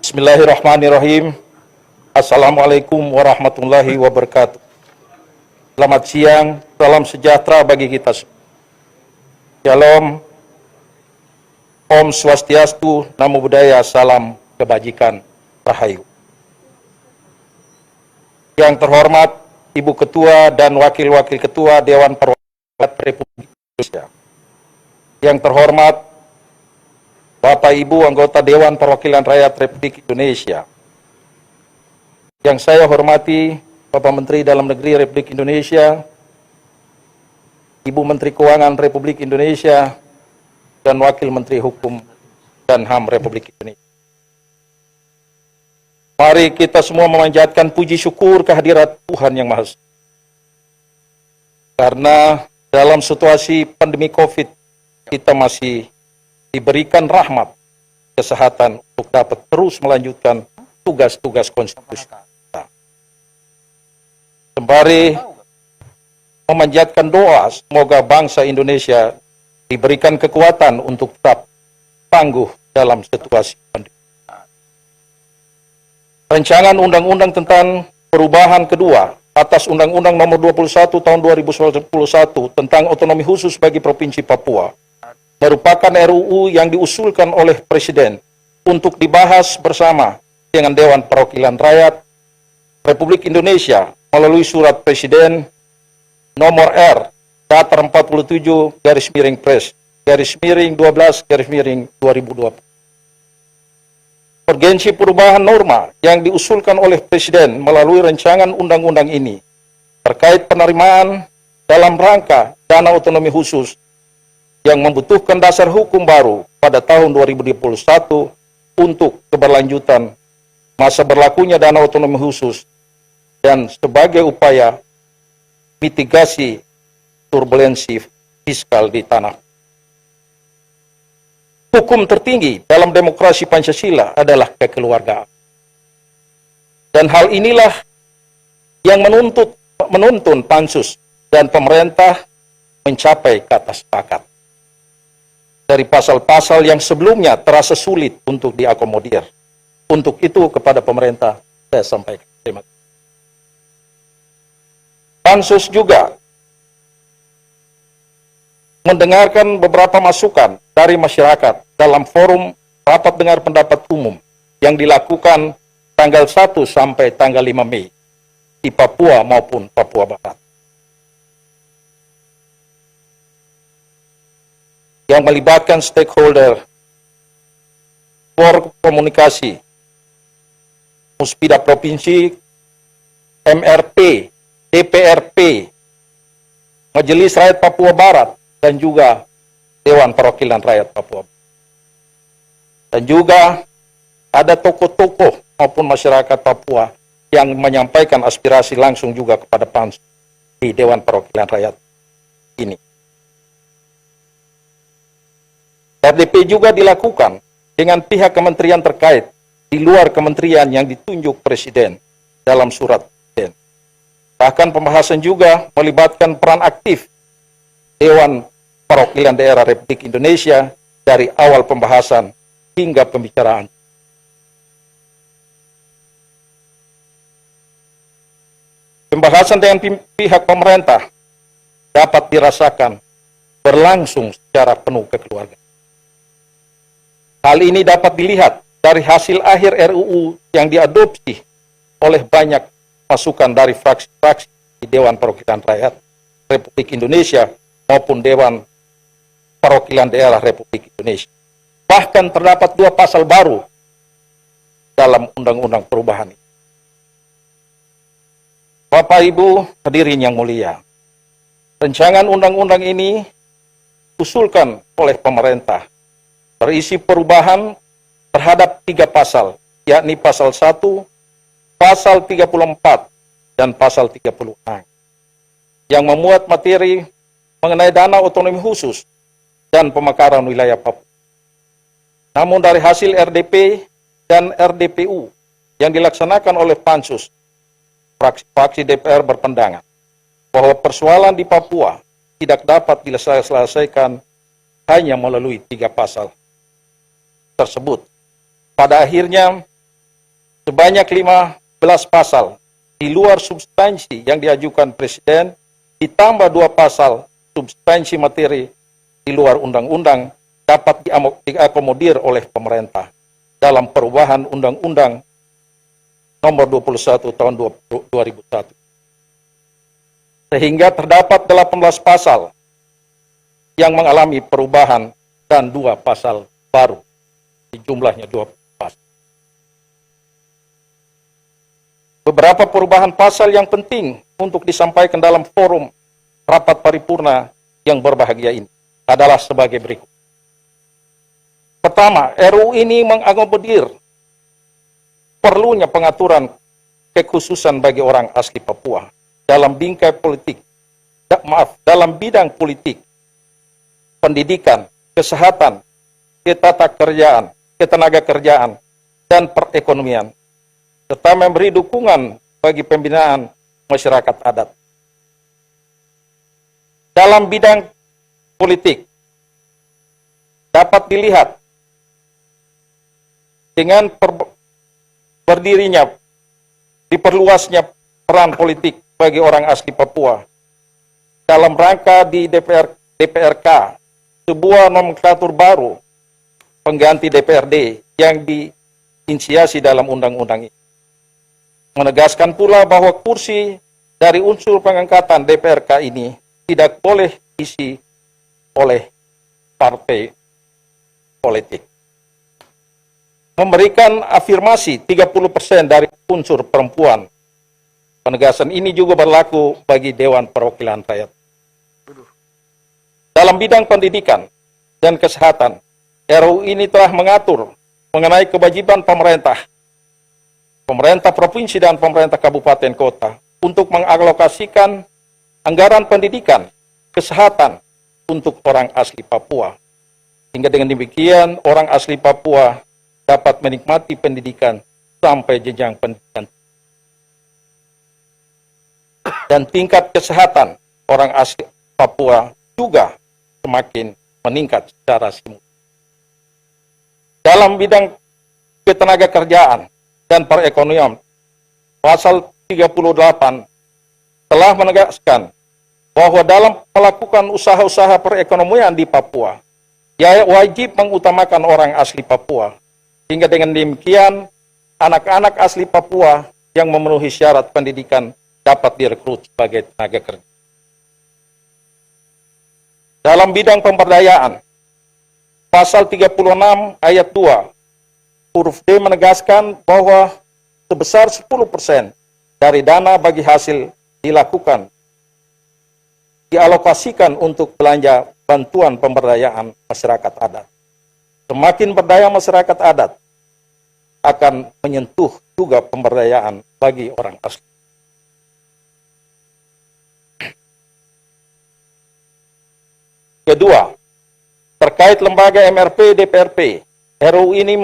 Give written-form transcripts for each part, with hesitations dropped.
Bismillahirrahmanirrahim. Assalamualaikum warahmatullahi wabarakatuh. Selamat siang, salam sejahtera bagi kita semua. Shalom, Om Swastiastu, Namo Buddhaya, salam kebajikan, Rahayu. Yang terhormat Ibu Ketua dan Wakil-Wakil Ketua Dewan Perwakilan Republik Indonesia. Yang terhormat Bapak Ibu anggota Dewan Perwakilan Rakyat Republik Indonesia. Yang saya hormati Bapak Menteri Dalam Negeri Republik Indonesia, Ibu Menteri Keuangan Republik Indonesia, dan Wakil Menteri Hukum dan HAM Republik Indonesia. Mari kita semua memanjatkan puji syukur kehadirat Tuhan Yang Maha Esa. Karena dalam situasi pandemi COVID, kita masih diberikan rahmat kesehatan untuk dapat terus melanjutkan tugas-tugas konstitusi kita. Sembari memanjatkan doa, semoga bangsa Indonesia diberikan kekuatan untuk tetap tangguh dalam situasi pandemi. Rancangan Undang-Undang tentang perubahan kedua atas Undang-Undang Nomor 21 Tahun 2021 tentang otonomi khusus bagi Provinsi Papua merupakan RUU yang diusulkan oleh Presiden untuk dibahas bersama dengan Dewan Perwakilan Rakyat Republik Indonesia melalui Surat Presiden Nomor R Datar 47/Pres/12/2020. Urgensi perubahan norma yang diusulkan oleh Presiden melalui rancangan undang-undang ini terkait penerimaan dalam rangka dana otonomi khusus yang membutuhkan dasar hukum baru pada tahun 2021 untuk keberlanjutan masa berlakunya dana otonomi khusus dan sebagai upaya mitigasi turbulensi fiskal di tanah. Hukum tertinggi dalam demokrasi Pancasila adalah kekeluargaan. Dan hal inilah yang menuntun Pansus dan pemerintah mencapai kata sepakat. Dari pasal-pasal yang sebelumnya terasa sulit untuk diakomodir. Untuk itu kepada pemerintah saya sampaikan terima kasih. Pansus juga mendengarkan beberapa masukan dari masyarakat dalam forum rapat dengar pendapat umum yang dilakukan tanggal 1 sampai tanggal 5 Mei di Papua maupun Papua Barat. Yang melibatkan stakeholder, forum komunikasi, Muspida Provinsi, MRP, DPRP, Majelis Rakyat Papua Barat, dan juga Dewan Perwakilan Rakyat Papua. Dan juga ada tokoh-tokoh maupun masyarakat Papua yang menyampaikan aspirasi langsung juga kepada Pansus di Dewan Perwakilan Rakyat ini. RDP juga dilakukan dengan pihak kementerian terkait di luar kementerian yang ditunjuk Presiden dalam surat Presiden. Bahkan pembahasan juga melibatkan peran aktif Dewan Perwakilan Daerah Republik Indonesia dari awal pembahasan hingga pembicaraan. Pembahasan dengan pihak pemerintah dapat dirasakan berlangsung secara penuh kekeluargaan. Hal ini dapat dilihat dari hasil akhir RUU yang diadopsi oleh banyak masukan dari fraksi-fraksi di Dewan Perwakilan Rakyat Republik Indonesia maupun Dewan Perwakilan Daerah Republik Indonesia. Bahkan terdapat 2 pasal baru dalam undang-undang perubahan ini. Bapak Ibu hadirin yang mulia, rancangan undang-undang ini usulkan oleh pemerintah berisi perubahan terhadap 3 pasal, yakni pasal 1, pasal 34, dan pasal 36, yang memuat materi mengenai dana otonomi khusus dan pemekaran wilayah Papua. Namun dari hasil RDP dan RDPU yang dilaksanakan oleh Pansus, fraksi DPR berpandangan bahwa persoalan di Papua tidak dapat diselesaikan hanya melalui 3 pasal tersebut. Pada akhirnya, sebanyak 15 pasal di luar substansi yang diajukan Presiden, ditambah 2 pasal substansi materi di luar undang-undang dapat diakomodir oleh pemerintah dalam perubahan Undang-Undang Nomor 21 Tahun 2001. Sehingga terdapat 18 pasal yang mengalami perubahan dan 2 pasal baru. Jumlahnya 20 pasal. Beberapa perubahan pasal yang penting untuk disampaikan dalam forum rapat paripurna yang berbahagia ini adalah sebagai berikut. Pertama, RUU ini mengakomodir perlunya pengaturan kekhususan bagi orang asli Papua dalam bingkai politik, dalam bidang politik, pendidikan, kesehatan, ketenaga kerjaan, dan perekonomian, serta memberi dukungan bagi pembinaan masyarakat adat. Dalam bidang politik, dapat dilihat dengan berdirinya, diperluasnya peran politik bagi orang asli Papua dalam rangka di DPRK, sebuah nomenklatur baru pengganti DPRD yang diinisiasi dalam undang-undang ini. Menegaskan pula bahwa kursi dari unsur pengangkatan DPRK ini tidak boleh diisi oleh partai politik. Memberikan afirmasi 30% dari unsur perempuan. Penegasan ini juga berlaku bagi Dewan Perwakilan Rakyat. Dalam bidang pendidikan dan kesehatan, RUU ini telah mengatur mengenai kewajiban pemerintah provinsi dan pemerintah kabupaten kota untuk mengalokasikan anggaran pendidikan, kesehatan untuk orang asli Papua. Hingga dengan demikian, orang asli Papua dapat menikmati pendidikan sampai jenjang pendidikan. Dan tingkat kesehatan orang asli Papua juga semakin meningkat secara simultan. Dalam bidang ketenaga kerjaan dan perekonomian, pasal 38 telah menegaskan bahwa dalam melakukan usaha-usaha perekonomian di Papua, wajib mengutamakan orang asli Papua. Hingga dengan demikian, anak-anak asli Papua yang memenuhi syarat pendidikan dapat direkrut sebagai tenaga kerja. Dalam bidang pemberdayaan, pasal 36 ayat 2, huruf D menegaskan bahwa sebesar 10% dari dana bagi hasil dialokasikan untuk belanja bantuan pemberdayaan masyarakat adat. Semakin berdaya masyarakat adat akan menyentuh juga pemberdayaan bagi orang asli. Kedua, terkait lembaga MRP DPRP, RUU ini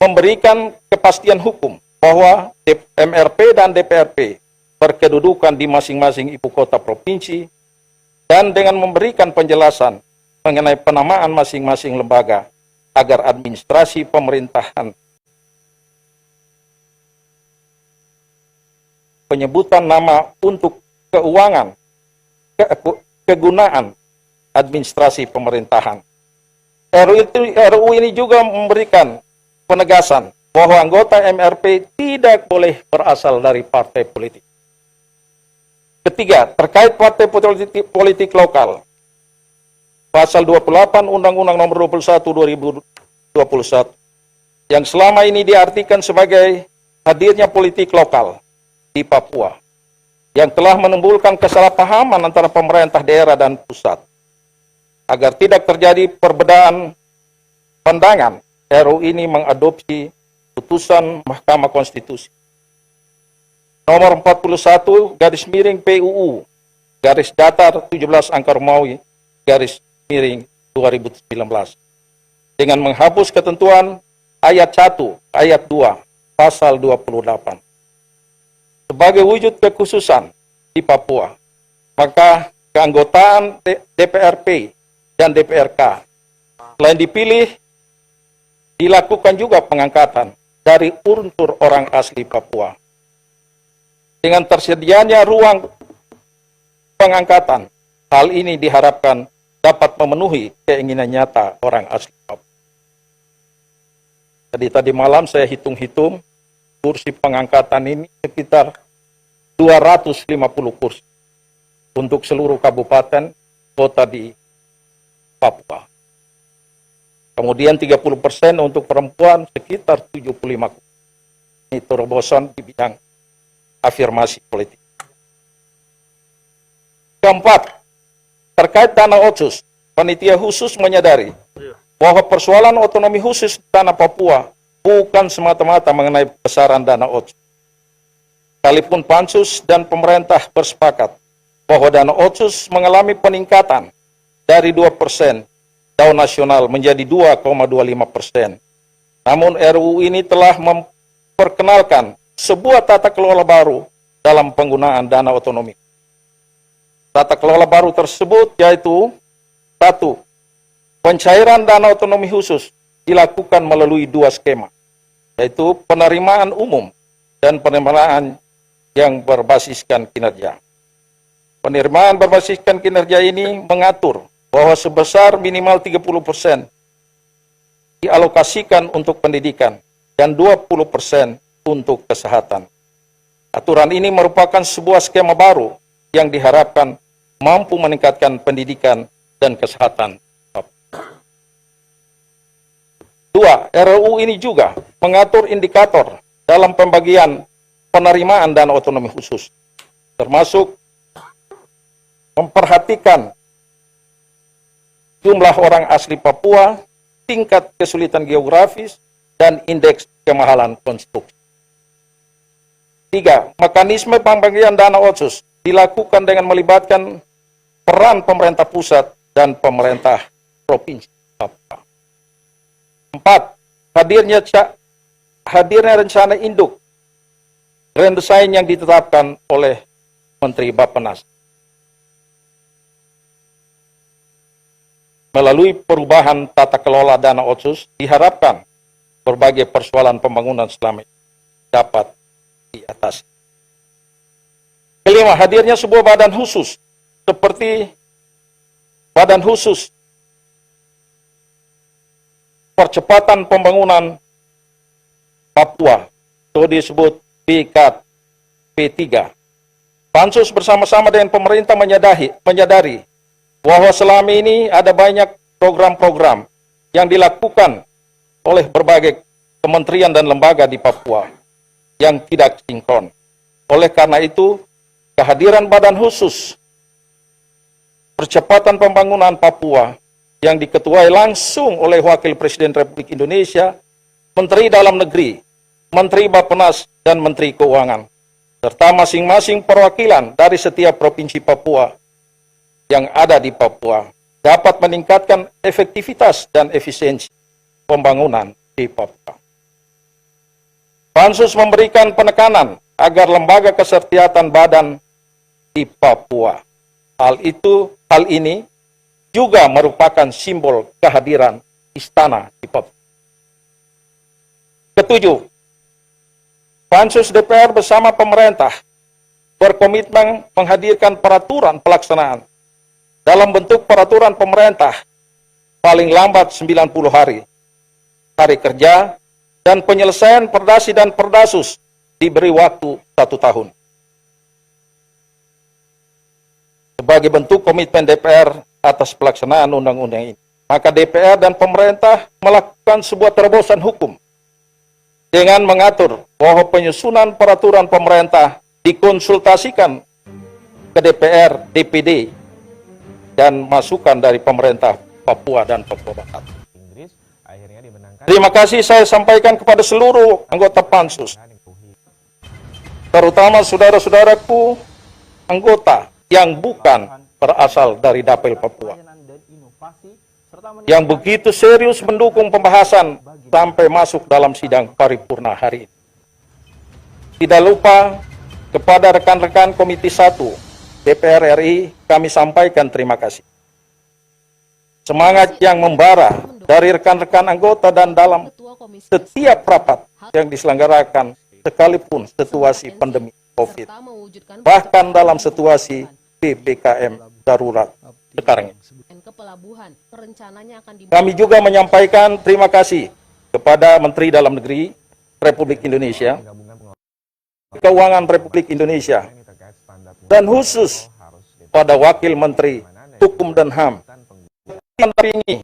memberikan kepastian hukum bahwa MRP dan DPRP berkedudukan di masing-masing ibu kota provinsi dan dengan memberikan penjelasan mengenai penamaan masing-masing lembaga agar administrasi pemerintahan, penyebutan nama untuk keuangan, kegunaan administrasi pemerintahan. RUU ini juga memberikan penegasan bahwa anggota MRP tidak boleh berasal dari partai politik. Ketiga, terkait partai politik lokal, pasal 28 Undang-Undang Nomor 21 2021 yang selama ini diartikan sebagai hadirnya politik lokal di Papua yang telah menimbulkan kesalahpahaman antara pemerintah daerah dan pusat. Agar tidak terjadi perbedaan pandangan, RUU ini mengadopsi putusan Mahkamah Konstitusi nomor 41 garis miring PUU garis datar 17 angka Romawi garis miring 2019 dengan menghapus ketentuan ayat 1, ayat 2, pasal 28. Sebagai wujud kekhususan di Papua, maka keanggotaan DPRP dan DPRK selain dipilih, dilakukan juga pengangkatan dari unsur orang asli Papua. Dengan tersedianya ruang pengangkatan, hal ini diharapkan dapat memenuhi keinginan nyata orang asli Papua. Jadi tadi malam saya hitung-hitung, kursi pengangkatan ini sekitar 250 kursi untuk seluruh kabupaten kota di Papua. Kemudian 30% untuk perempuan, sekitar 75 kursi. Ini terobosan di bidang afirmasi politik. Keempat, terkait dana otsus, panitia khusus menyadari bahwa persoalan otonomi khusus tanah Papua bukan semata-mata mengenai besaran dana otsus. Sekalipun Pansus dan pemerintah bersepakat bahwa dana otsus mengalami peningkatan dari 2% tahun nasional menjadi 2,25%. Namun RUU ini telah memperkenalkan sebuah tata kelola baru dalam penggunaan dana otonomi. Tata kelola baru tersebut yaitu 1. Pencairan dana otonomi khusus dilakukan melalui 2 skema, yaitu penerimaan umum dan penerimaan yang berbasiskan kinerja. Penerimaan berbasiskan kinerja ini mengatur bahwa sebesar minimal 30% dialokasikan untuk pendidikan dan 20% untuk kesehatan. Aturan ini merupakan sebuah skema baru yang diharapkan mampu meningkatkan pendidikan dan kesehatan. 2. RUU ini juga mengatur indikator dalam pembagian penerimaan dana otonomi khusus, termasuk memperhatikan jumlah orang asli Papua, tingkat kesulitan geografis, dan indeks kemahalan konstruksi. 3. Mekanisme pembagian dana otsus dilakukan dengan melibatkan peran pemerintah pusat dan pemerintah provinsi Papua. 4. Hadirnya rencana induk grand design yang ditetapkan oleh Menteri Bappenas. Melalui perubahan tata kelola dana otsus, diharapkan berbagai persoalan pembangunan selama ini dapat diatasi. Kelima, hadirnya sebuah badan khusus, seperti Badan Khusus Percepatan Pembangunan Papua, atau disebut BKP3. Pansus bersama-sama dengan pemerintah menyadari bahwa selama ini ada banyak program-program yang dilakukan oleh berbagai kementerian dan lembaga di Papua yang tidak sinkron. Oleh karena itu, kehadiran Badan Khusus Percepatan Pembangunan Papua yang diketuai langsung oleh Wakil Presiden Republik Indonesia, Menteri Dalam Negeri, Menteri Bappenas, dan Menteri Keuangan, serta masing-masing perwakilan dari setiap provinsi Papua yang ada di Papua dapat meningkatkan efektivitas dan efisiensi pembangunan di Papua. Pansus memberikan penekanan agar lembaga kesertiatan badan di Papua. Hal ini juga merupakan simbol kehadiran istana di Papua. Ketujuh, Pansus DPR bersama pemerintah berkomitmen menghadirkan peraturan pelaksanaan dalam bentuk peraturan pemerintah paling lambat 90 hari kerja, dan penyelesaian perdasi dan perdasus diberi waktu 1 tahun. Sebagai bentuk komitmen DPR atas pelaksanaan undang-undang ini, maka DPR dan pemerintah melakukan sebuah terobosan hukum dengan mengatur bahwa penyusunan peraturan pemerintah dikonsultasikan ke DPR, DPD, dan masukan dari pemerintah Papua dan Papua Barat. Terima kasih saya sampaikan kepada seluruh anggota Pansus, terutama saudara-saudaraku anggota yang bukan berasal dari Dapil Papua, yang begitu serius mendukung pembahasan sampai masuk dalam sidang paripurna hari ini. Tidak lupa kepada rekan-rekan Komisi 1 DPR RI, kami sampaikan terima kasih. Semangat yang membara dari rekan-rekan anggota dan dalam setiap rapat yang diselenggarakan sekalipun situasi pandemi COVID, bahkan dalam situasi PPKM darurat sekarang ini. Kami juga menyampaikan terima kasih kepada Menteri Dalam Negeri Republik Indonesia, Keuangan Republik Indonesia, dan khusus pada Wakil Menteri Hukum dan HAM yang mendampingi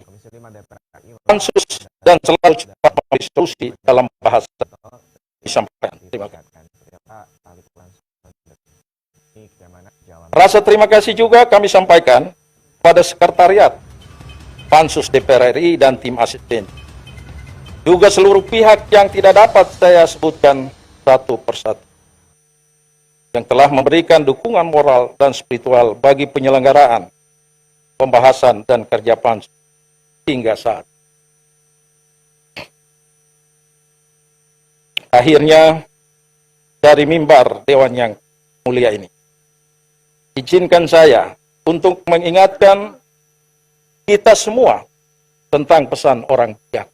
pansus dan selalu cepat berdiskusi dalam bahasa disampaikan. Terima kasih. Rasa terima kasih juga kami sampaikan pada sekretariat Pansus DPR RI dan tim asisten, juga seluruh pihak yang tidak dapat saya sebutkan satu persatu, yang telah memberikan dukungan moral dan spiritual bagi penyelenggaraan pembahasan dan kerja pansus hingga saat. Akhirnya, dari mimbar Dewan yang mulia ini, izinkan saya untuk mengingatkan kita semua tentang pesan orang bijak.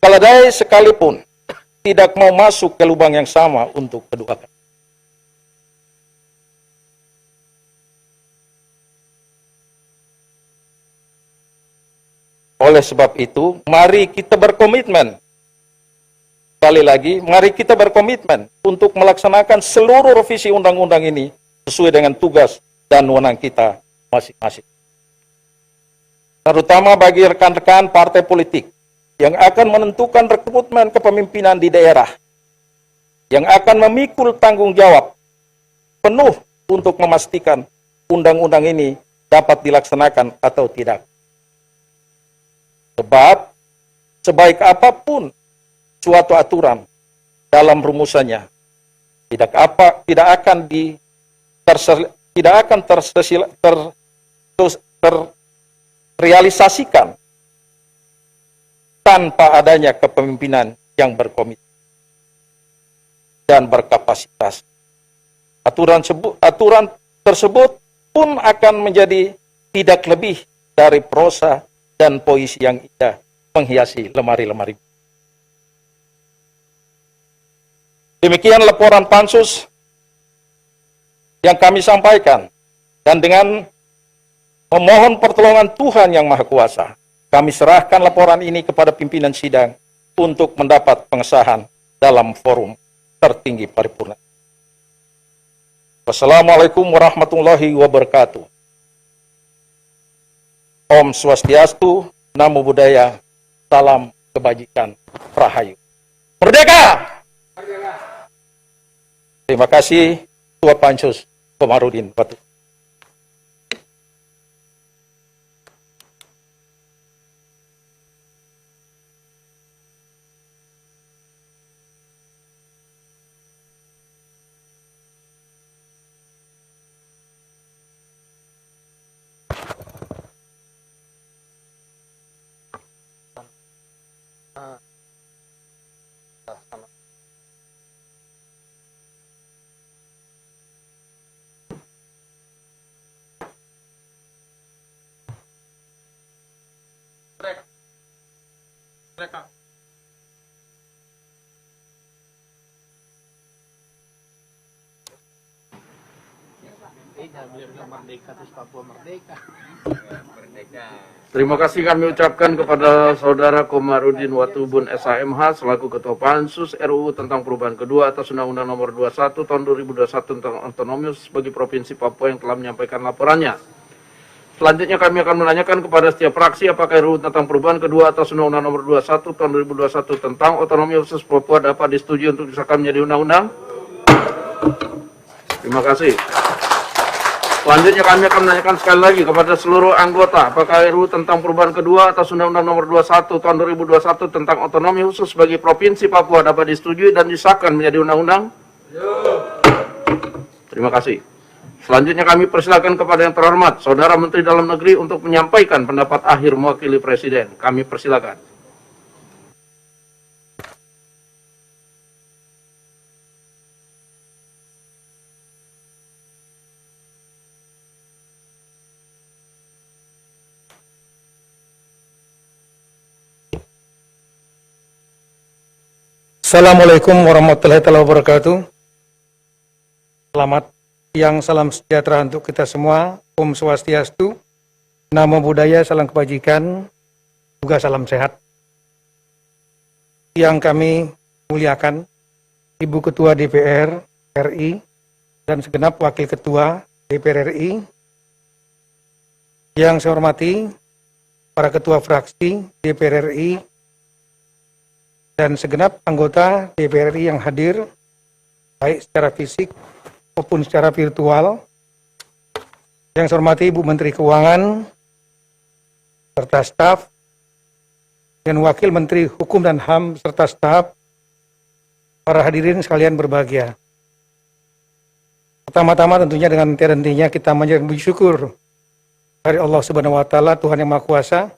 Keledai sekalipun tidak mau masuk ke lubang yang sama untuk kedua kali. Oleh sebab itu, mari kita berkomitmen. Sekali lagi, mari kita berkomitmen untuk melaksanakan seluruh revisi undang-undang ini sesuai dengan tugas dan wewenang kita masing-masing. Terutama bagi rekan-rekan partai politik yang akan menentukan rekrutmen kepemimpinan di daerah, yang akan memikul tanggung jawab penuh untuk memastikan undang-undang ini dapat dilaksanakan atau tidak. Sebab, sebaik apapun suatu aturan dalam rumusannya, tidak akan terrealisasikan tanpa adanya kepemimpinan yang berkomitmen dan berkapasitas. Aturan tersebut pun akan menjadi tidak lebih dari prosa dan puisi yang indah menghiasi lemari-lemari. Demikian laporan pansus yang kami sampaikan, dan dengan memohon pertolongan Tuhan Yang Maha Kuasa, kami serahkan laporan ini kepada pimpinan sidang untuk mendapat pengesahan dalam forum tertinggi paripurna. Wassalamualaikum warahmatullahi wabarakatuh. Om Swastiastu, Namo Buddhaya, salam kebajikan, Rahayu. Merdeka! Terima kasih, Ketua Pansus Komarudin Batu. Mereka. Terima kasih kami ucapkan kepada Saudara Komarudin Watubun SHMH selaku Ketua Pansus RUU tentang perubahan kedua atas Undang-Undang Nomor 21 Tahun 2021 tentang otonomi bagi Provinsi Papua yang telah menyampaikan laporannya. Selanjutnya kami akan menanyakan kepada setiap fraksi apakah RUU tentang perubahan kedua atas Undang-Undang Nomor 21 Tahun 2021 tentang otonomi khusus Papua dapat disetujui untuk disahkan menjadi undang-undang. Terima kasih. Selanjutnya kami akan menanyakan sekali lagi kepada seluruh anggota apakah RUU tentang perubahan kedua atas Undang-Undang Nomor 21 Tahun 2021 tentang otonomi khusus bagi Provinsi Papua dapat disetujui dan disahkan menjadi undang-undang. Terima kasih. Selanjutnya kami persilakan kepada yang terhormat Saudara Menteri Dalam Negeri untuk menyampaikan pendapat akhir mewakili Presiden. Kami persilakan. Assalamualaikum warahmatullahi wabarakatuh. Selamat siang, salam sejahtera untuk kita semua. Om Swastiastu, Namo Buddhaya, salam kebajikan, juga salam sehat. Yang kami muliakan Ibu Ketua DPR RI dan segenap Wakil Ketua DPR RI. Yang saya hormati para Ketua Fraksi DPR RI dan segenap anggota DPR RI yang hadir, baik secara fisik maupun secara virtual. Yang saya hormati Ibu Menteri Keuangan, serta staf, dan Wakil Menteri Hukum dan HAM, serta staf, para hadirin sekalian berbahagia. Pertama-tama tentunya dengan tiada hentinya kita menjadi bersyukur dari Allah Subhanahu wa Ta'ala, Tuhan yang Maha Kuasa,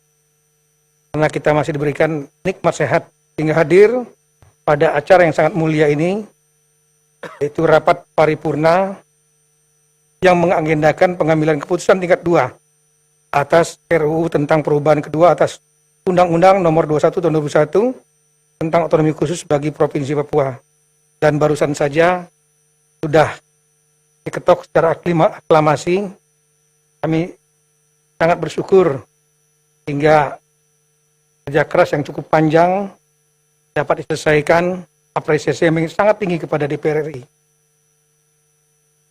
karena kita masih diberikan nikmat sehat hingga hadir pada acara yang sangat mulia ini, yaitu rapat paripurna yang mengagendakan pengambilan keputusan tingkat 2 atas RUU tentang perubahan kedua atas Undang-Undang Nomor 21 Tahun 2001 tentang otonomi khusus bagi Provinsi Papua. Dan barusan saja sudah diketok secara aklamasi. Kami sangat bersyukur hingga kerja keras yang cukup panjang dapat diselesaikan. Apresiasi yang sangat tinggi kepada DPR RI.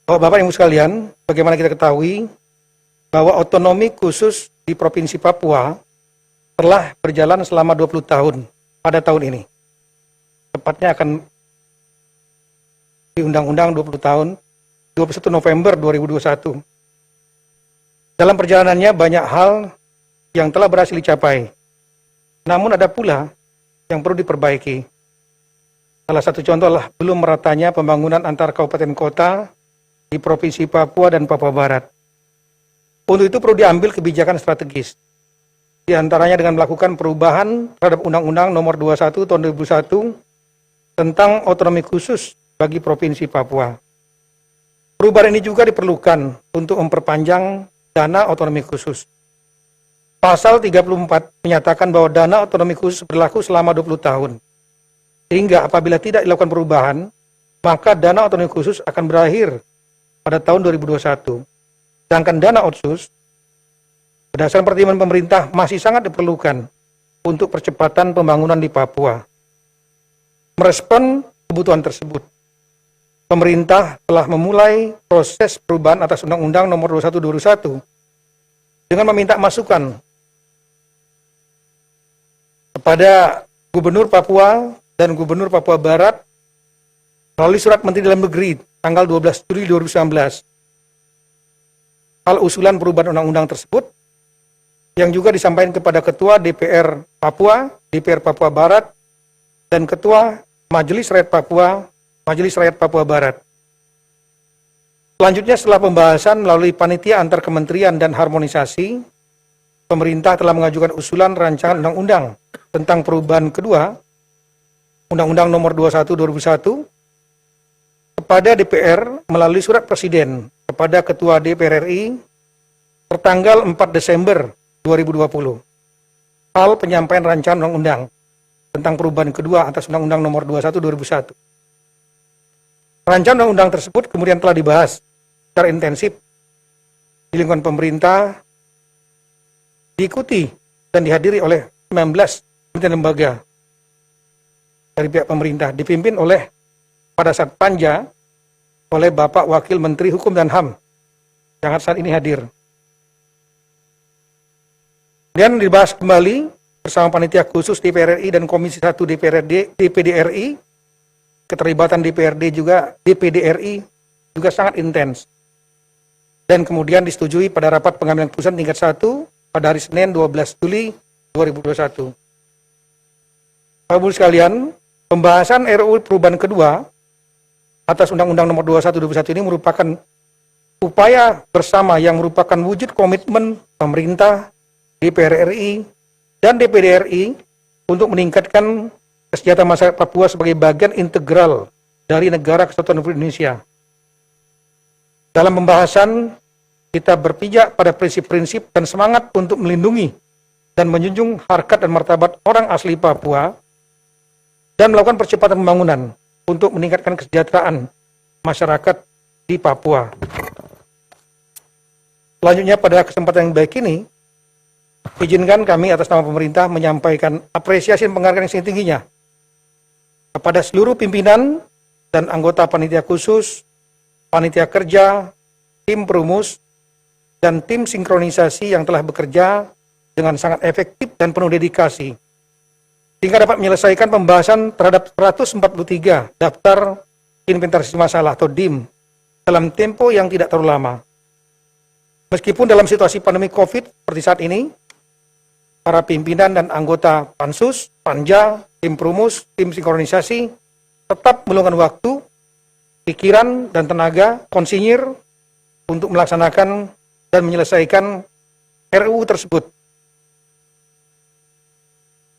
Bapak Ibu sekalian, bagaimana kita ketahui bahwa otonomi khusus di Provinsi Papua telah berjalan selama 20 tahun pada tahun ini. Tepatnya akan di Undang-Undang 20 tahun, 21 November 2021. Dalam perjalanannya banyak hal yang telah berhasil dicapai. Namun ada pula yang perlu diperbaiki. Salah satu contoh adalah belum meratanya pembangunan antar kabupaten kota di Provinsi Papua dan Papua Barat. Untuk itu perlu diambil kebijakan strategis. Di antaranya dengan melakukan perubahan terhadap Undang-Undang Nomor 21 Tahun 2001 tentang otonomi khusus bagi Provinsi Papua. Perubahan ini juga diperlukan untuk memperpanjang dana otonomi khusus. Pasal 34 menyatakan bahwa dana otonomi khusus berlaku selama 20 tahun. Sehingga apabila tidak dilakukan perubahan, maka dana otonomi khusus akan berakhir pada tahun 2021. Sedangkan dana otsus, berdasarkan pertimbangan pemerintah, masih sangat diperlukan untuk percepatan pembangunan di Papua. Merespon kebutuhan tersebut, pemerintah telah memulai proses perubahan atas Undang-Undang Nomor 21 dengan meminta masukan kepada Gubernur Papua dan Gubernur Papua Barat melalui Surat Menteri Dalam Negeri tanggal 12 Juli 2019. Hal usulan perubahan undang-undang tersebut yang juga disampaikan kepada Ketua DPR Papua, DPR Papua Barat, dan Ketua Majelis Rakyat Papua, Majelis Rakyat Papua Barat. Selanjutnya setelah pembahasan melalui panitia antar kementerian dan harmonisasi, pemerintah telah mengajukan usulan rancangan undang-undang tentang perubahan kedua Undang-Undang Nomor 21 2001 kepada DPR melalui surat Presiden kepada Ketua DPR RI tertanggal 4 Desember 2020. Hal penyampaian rancangan undang-undang tentang perubahan kedua atas Undang-Undang Nomor 21 2001. Rancangan undang-undang tersebut kemudian telah dibahas secara intensif di lingkungan pemerintah, diikuti dan dihadiri oleh 19 kementerian lembaga dari pihak pemerintah, dipimpin oleh pada saat panja oleh Bapak Wakil Menteri Hukum dan HAM yang saat ini hadir. Kemudian dibahas kembali bersama panitia khusus DPR RI dan Komisi 1 DPD RI. Keterlibatan DPRD juga DPD RI juga sangat intens. Dan kemudian disetujui pada rapat pengambilan keputusan tingkat 1 pada hari Senin 12 Juli 2021. Bapak Ibu sekalian, pembahasan RUU perubahan kedua atas Undang-Undang Nomor 21 2001 ini merupakan upaya bersama yang merupakan wujud komitmen pemerintah, DPR RI, dan DPD RI untuk meningkatkan kesejahteraan masyarakat Papua sebagai bagian integral dari negara kesatuan Republik Indonesia. Dalam pembahasan, kita berpijak pada prinsip-prinsip dan semangat untuk melindungi dan menjunjung harkat dan martabat orang asli Papua, dan melakukan percepatan pembangunan untuk meningkatkan kesejahteraan masyarakat di Papua. Selanjutnya pada kesempatan yang baik ini, izinkan kami atas nama pemerintah menyampaikan apresiasi dan penghargaan yang setinggi-tingginya kepada seluruh pimpinan dan anggota panitia khusus, panitia kerja, tim perumus, dan tim sinkronisasi yang telah bekerja dengan sangat efektif dan penuh dedikasi, sehingga dapat menyelesaikan pembahasan terhadap 143 daftar inventarisasi masalah atau DIM dalam tempo yang tidak terlalu lama. Meskipun dalam situasi pandemi COVID seperti saat ini, para pimpinan dan anggota Pansus, Panja, tim perumus, tim sinkronisasi tetap meluangkan waktu, pikiran, dan tenaga konsinyir untuk melaksanakan dan menyelesaikan RUU tersebut.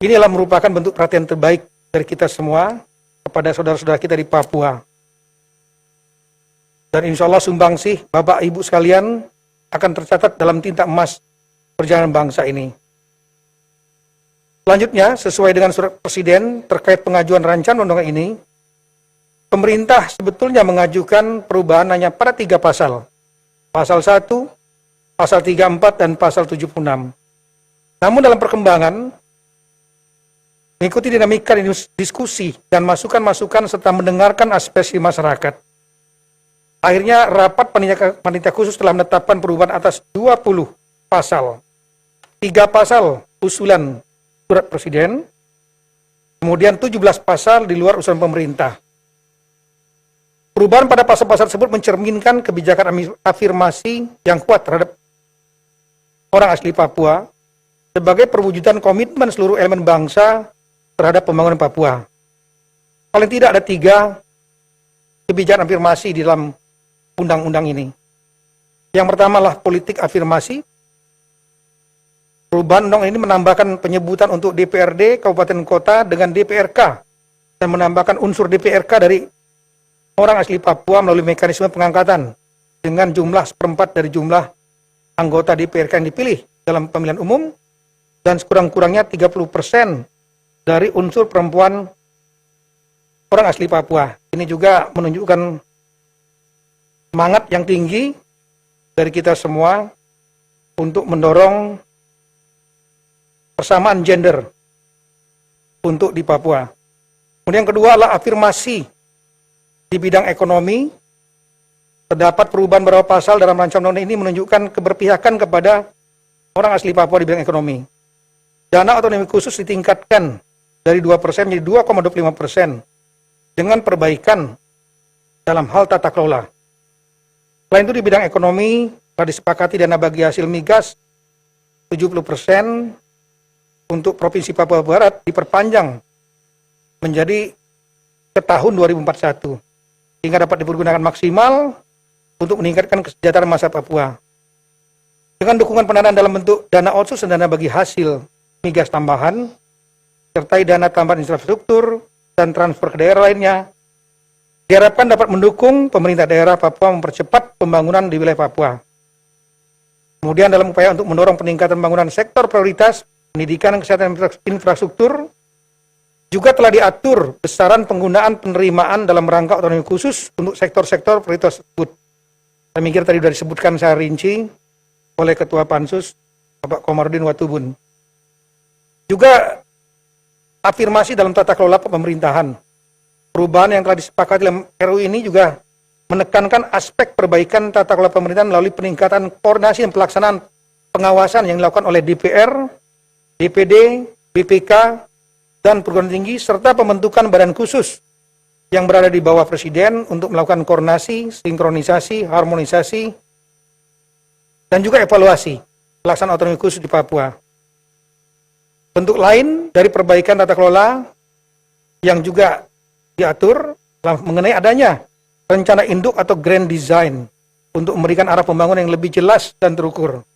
Ini adalah merupakan bentuk perhatian terbaik dari kita semua kepada saudara-saudara kita di Papua. Dan insya Allah sumbangsih Bapak Ibu sekalian akan tercatat dalam tinta emas perjalanan bangsa ini. Selanjutnya, sesuai dengan surat Presiden terkait pengajuan rancangan undang-undang ini, pemerintah sebetulnya mengajukan perubahan hanya pada 3 pasal. Pasal 1, pasal 34, dan pasal 76. Namun dalam perkembangan, mengikuti dinamika diskusi dan masukan-masukan serta mendengarkan aspirasi masyarakat, akhirnya rapat panitia khusus telah menetapkan perubahan atas 20 pasal. 3 pasal usulan surat Presiden, kemudian 17 pasal di luar usulan pemerintah. Perubahan pada pasal-pasal tersebut mencerminkan kebijakan afirmasi yang kuat terhadap orang asli Papua sebagai perwujudan komitmen seluruh elemen bangsa terhadap pembangunan Papua. Paling tidak ada 3 kebijakan afirmasi di dalam undang-undang ini. Yang pertama adalah politik afirmasi. Perubahan undang ini menambahkan penyebutan untuk DPRD Kabupaten Kota dengan DPRK dan menambahkan unsur DPRK dari orang asli Papua melalui mekanisme pengangkatan dengan jumlah 1/4 dari jumlah anggota DPRK yang dipilih dalam pemilihan umum dan sekurang-kurangnya 30% dari unsur perempuan orang asli Papua. Ini juga menunjukkan semangat yang tinggi dari kita semua untuk mendorong persamaan gender untuk di Papua. Kemudian yang kedua adalah afirmasi di bidang ekonomi. Terdapat perubahan beberapa pasal dalam rancangan undang-undang ini menunjukkan keberpihakan kepada orang asli Papua di bidang ekonomi. Dana otonomi khusus ditingkatkan dari 2% menjadi 2,25% dengan perbaikan dalam hal tata kelola. Selain itu di bidang ekonomi telah disepakati dana bagi hasil migas 70% untuk Provinsi Papua Barat diperpanjang menjadi ke tahun 2041 sehingga dapat dipergunakan maksimal untuk meningkatkan kesejahteraan masyarakat Papua. Dengan dukungan pendanaan dalam bentuk dana otsus dan dana bagi hasil migas tambahan, sertai dana tambahan infrastruktur dan transfer ke daerah lainnya, diharapkan dapat mendukung pemerintah daerah Papua mempercepat pembangunan di wilayah Papua. Kemudian dalam upaya untuk mendorong peningkatan pembangunan sektor prioritas, pendidikan dan kesehatan infrastruktur, juga telah diatur besaran penggunaan penerimaan dalam rangka otonomi khusus untuk sektor-sektor prioritas tersebut. Saya mikir tadi sudah disebutkan secara rinci oleh Ketua Pansus, Bapak Komarudin Watubun. Juga afirmasi dalam tata kelola pemerintahan. Perubahan yang telah disepakati dalam RUU ini juga menekankan aspek perbaikan tata kelola pemerintahan melalui peningkatan koordinasi dan pelaksanaan pengawasan yang dilakukan oleh DPR, DPD, BPK, dan perguruan tinggi, serta pembentukan badan khusus yang berada di bawah Presiden untuk melakukan koordinasi, sinkronisasi, harmonisasi, dan juga evaluasi pelaksanaan otonomi khusus di Papua. Bentuk lain dari perbaikan tata kelola yang juga diatur mengenai adanya rencana induk atau grand design untuk memberikan arah pembangunan yang lebih jelas dan terukur.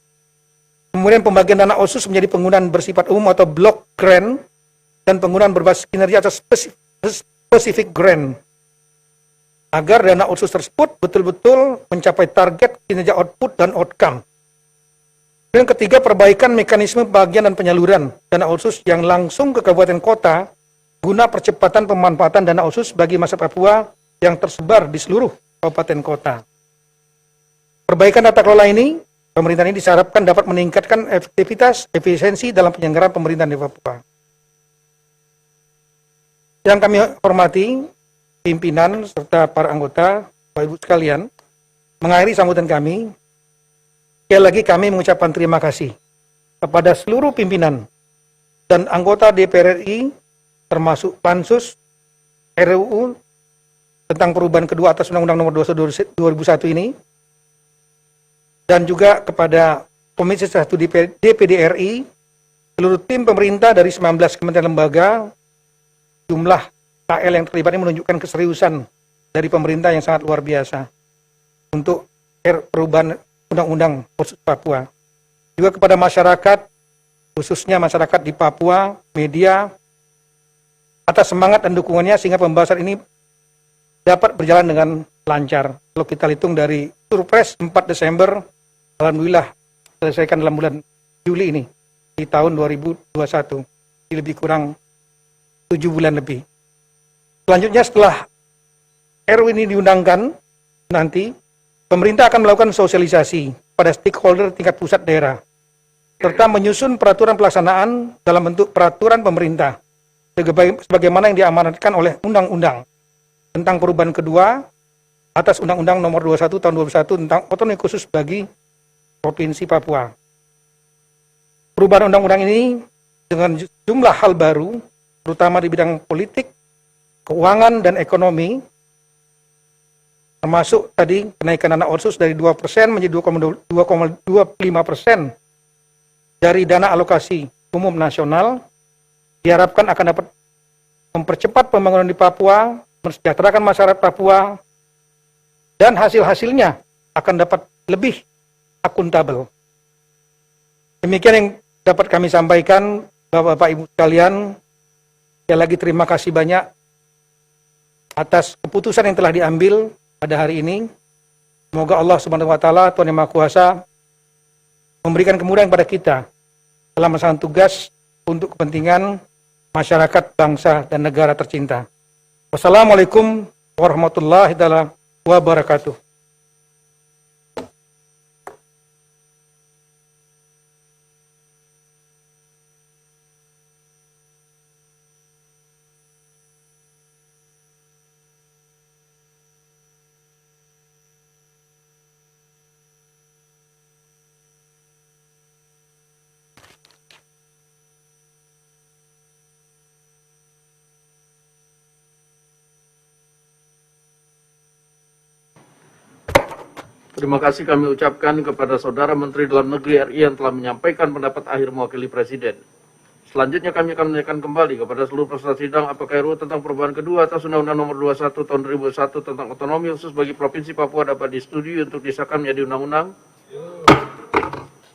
Kemudian pembagian dana otsus menjadi penggunaan bersifat umum atau block grant dan penggunaan berbasis kinerja atau specific grant agar dana otsus tersebut betul-betul mencapai target kinerja output dan outcome. Dan ketiga, perbaikan mekanisme pembagian dan penyaluran dana otsus yang langsung ke kabupaten kota guna percepatan pemanfaatan dana otsus bagi masyarakat Papua yang tersebar di seluruh kabupaten kota. Perbaikan tata kelola ini, pemerintahan ini diharapkan dapat meningkatkan efektivitas, efisiensi dalam penyelenggaraan pemerintahan di Papua. Yang kami hormati, pimpinan serta para anggota, Bapak Ibu sekalian, mengakhiri sambutan kami, sekali lagi kami mengucapkan terima kasih kepada seluruh pimpinan dan anggota DPR RI, termasuk Pansus RUU tentang perubahan kedua atas Undang-Undang Nomor 21 2001 ini, dan juga kepada Komisi 1 DPD RI, seluruh tim pemerintah dari 19 kementerian lembaga. Jumlah KL yang terlibat ini menunjukkan keseriusan dari pemerintah yang sangat luar biasa untuk perubahan Undang-Undang khusus Papua. Juga kepada masyarakat, khususnya masyarakat di Papua, media, atas semangat dan dukungannya sehingga pembahasan ini dapat berjalan dengan lancar. Kalau kita hitung dari Surpres 4 Desember, alhamdulillah selesaikan dalam bulan Juli ini, di tahun 2021, di lebih kurang 7 bulan lebih. Selanjutnya setelah RU ini diundangkan, nanti pemerintah akan melakukan sosialisasi pada stakeholder tingkat pusat daerah, serta menyusun peraturan pelaksanaan dalam bentuk peraturan pemerintah, sebagaimana yang diamanatkan oleh Undang-Undang tentang perubahan kedua atas Undang-Undang Nomor 21 Tahun 2001 tentang otonomi khusus bagi Provinsi Papua. Perubahan undang-undang ini dengan jumlah hal baru, terutama di bidang politik, keuangan, dan ekonomi, termasuk tadi kenaikan dana otsus dari 2% menjadi 2,25% dari dana alokasi umum nasional, diharapkan akan dapat mempercepat pembangunan di Papua, mensejahterakan masyarakat Papua, dan hasil-hasilnya akan dapat lebih akuntabel. Demikian yang dapat kami sampaikan, Bapak Ibu sekalian. Sekali lagi terima kasih banyak atas keputusan yang telah diambil pada hari ini. Semoga Allah Subhanahu wa taala, Tuhan Yang Maha Kuasa, memberikan kemudahan kepada kita dalam melaksanakan tugas untuk kepentingan masyarakat, bangsa, dan negara tercinta. Wassalamualaikum warahmatullahi wabarakatuh. Terima kasih kami ucapkan kepada Saudara Menteri Dalam Negeri RI yang telah menyampaikan pendapat akhir mewakili Presiden. Selanjutnya kami akan menanyakan kembali kepada seluruh peserta sidang apakah RUU tentang perubahan kedua atas Undang-Undang Nomor 21 Tahun 2001 tentang otonomi khusus bagi Provinsi Papua dapat disetujui untuk disahkan menjadi undang-undang.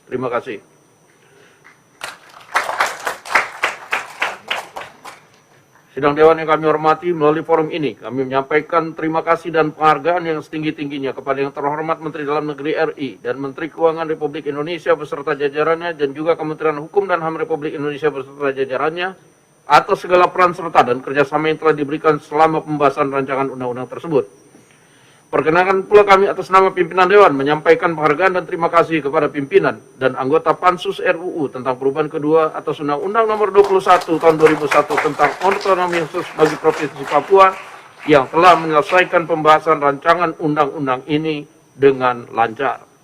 Terima kasih. Sidang Dewan yang kami hormati, melalui forum ini kami menyampaikan terima kasih dan penghargaan yang setinggi-tingginya kepada yang terhormat Menteri Dalam Negeri RI dan Menteri Keuangan Republik Indonesia beserta jajarannya dan juga Kementerian Hukum dan HAM Republik Indonesia beserta jajarannya atas segala peran serta dan kerjasama yang telah diberikan selama pembahasan rancangan undang-undang tersebut. Perkenankan pula kami atas nama pimpinan Dewan menyampaikan penghargaan dan terima kasih kepada pimpinan dan anggota Pansus RUU tentang perubahan kedua atas Undang-Undang Nomor 21 Tahun 2001 tentang otonomi khusus bagi Provinsi Papua yang telah menyelesaikan pembahasan rancangan undang-undang ini dengan lancar.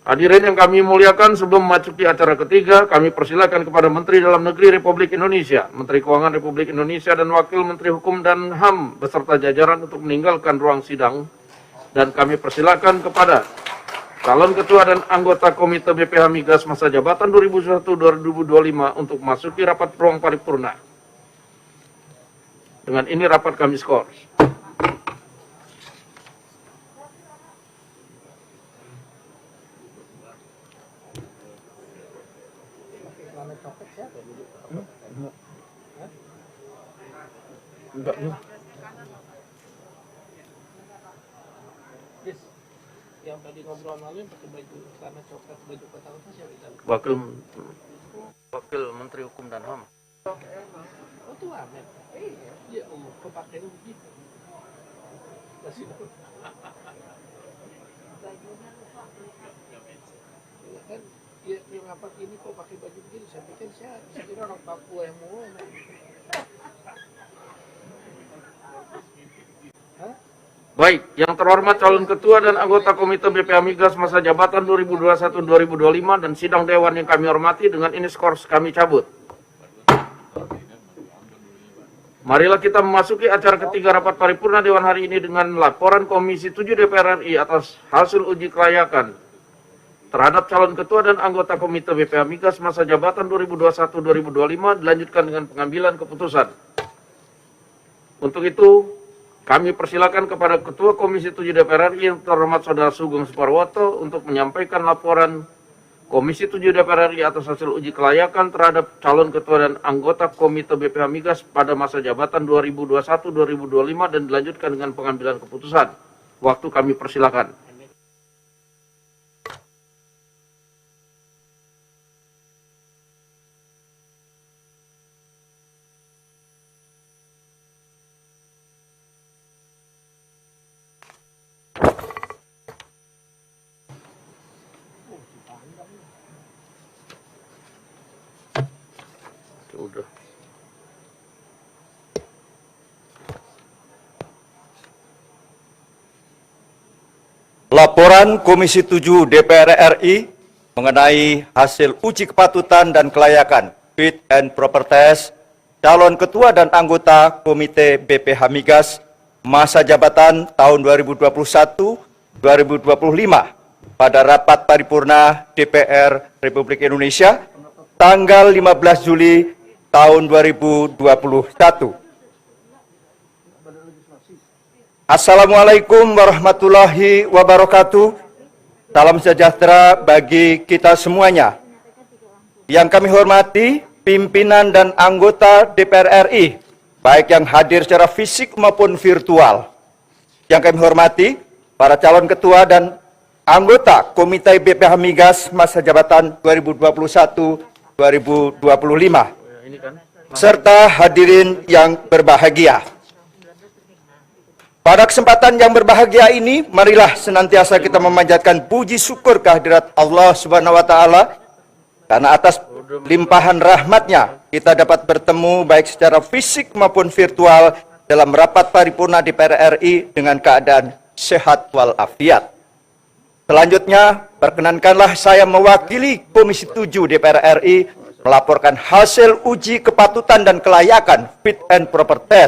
Hadirin yang kami muliakan, sebelum memasuki acara ketiga, kami persilakan kepada Menteri Dalam Negeri Republik Indonesia, Menteri Keuangan Republik Indonesia, dan Wakil Menteri Hukum dan HAM beserta jajaran untuk meninggalkan ruang sidang. Dan kami persilakan kepada calon ketua dan anggota Komite BPH Migas masa jabatan 2001-2025 untuk masuki rapat ruang paripurna. Dengan ini rapat kami skor. Yang tadi ngobrol malam pakai baju celana coklat, baju kotak itu siapa? Wakil Menteri Hukum dan HAM. Oh tuh amin. Iya, kau pakai begitu. Kasih dulu. Ya kan, yang apa ini kok pakai baju begini? Saya pikir saya kira orang Papua yang mau. Baik, yang terhormat calon ketua dan anggota Komite BPH Migas masa jabatan 2021-2025 dan sidang dewan yang kami hormati, dengan ini skor kami cabut. Marilah kita memasuki acara ketiga rapat paripurna Dewan hari ini dengan laporan Komisi 7 DPR RI atas hasil uji kelayakan terhadap calon ketua dan anggota Komite BPH Migas masa jabatan 2021-2025 dilanjutkan dengan pengambilan keputusan. Untuk itu, kami persilakan kepada Ketua Komisi 7 DPR RI yang terhormat Saudara Sugeng Suparwoto untuk menyampaikan laporan Komisi 7 DPR RI atas hasil uji kelayakan terhadap calon ketua dan anggota Komite BPH Migas pada masa jabatan 2021-2025 dan dilanjutkan dengan pengambilan keputusan. Waktu kami persilakan. Udah. Laporan Komisi 7 DPR RI mengenai hasil uji kepatutan dan kelayakan fit and proper test calon ketua dan anggota Komite BPH Migas masa jabatan tahun 2021-2025 pada rapat paripurna DPR Republik Indonesia tanggal 15 Juli tahun 2021. Assalamualaikum warahmatullahi wabarakatuh. Salam sejahtera bagi kita semuanya. Yang kami hormati, pimpinan dan anggota DPR RI, baik yang hadir secara fisik maupun virtual. Yang kami hormati, para calon ketua dan anggota Komite BPH Migas masa jabatan 2021-2025. Serta hadirin yang berbahagia. Pada kesempatan yang berbahagia ini, marilah senantiasa kita memanjatkan puji syukur kehadirat Allah Subhanahu wa Ta'ala, karena atas limpahan rahmatnya kita dapat bertemu baik secara fisik maupun virtual dalam rapat paripurna DPR RI dengan keadaan sehat walafiat. Selanjutnya, perkenankanlah saya mewakili Komisi 7 DPR RI melaporkan hasil uji kepatutan dan kelayakan fit and proper test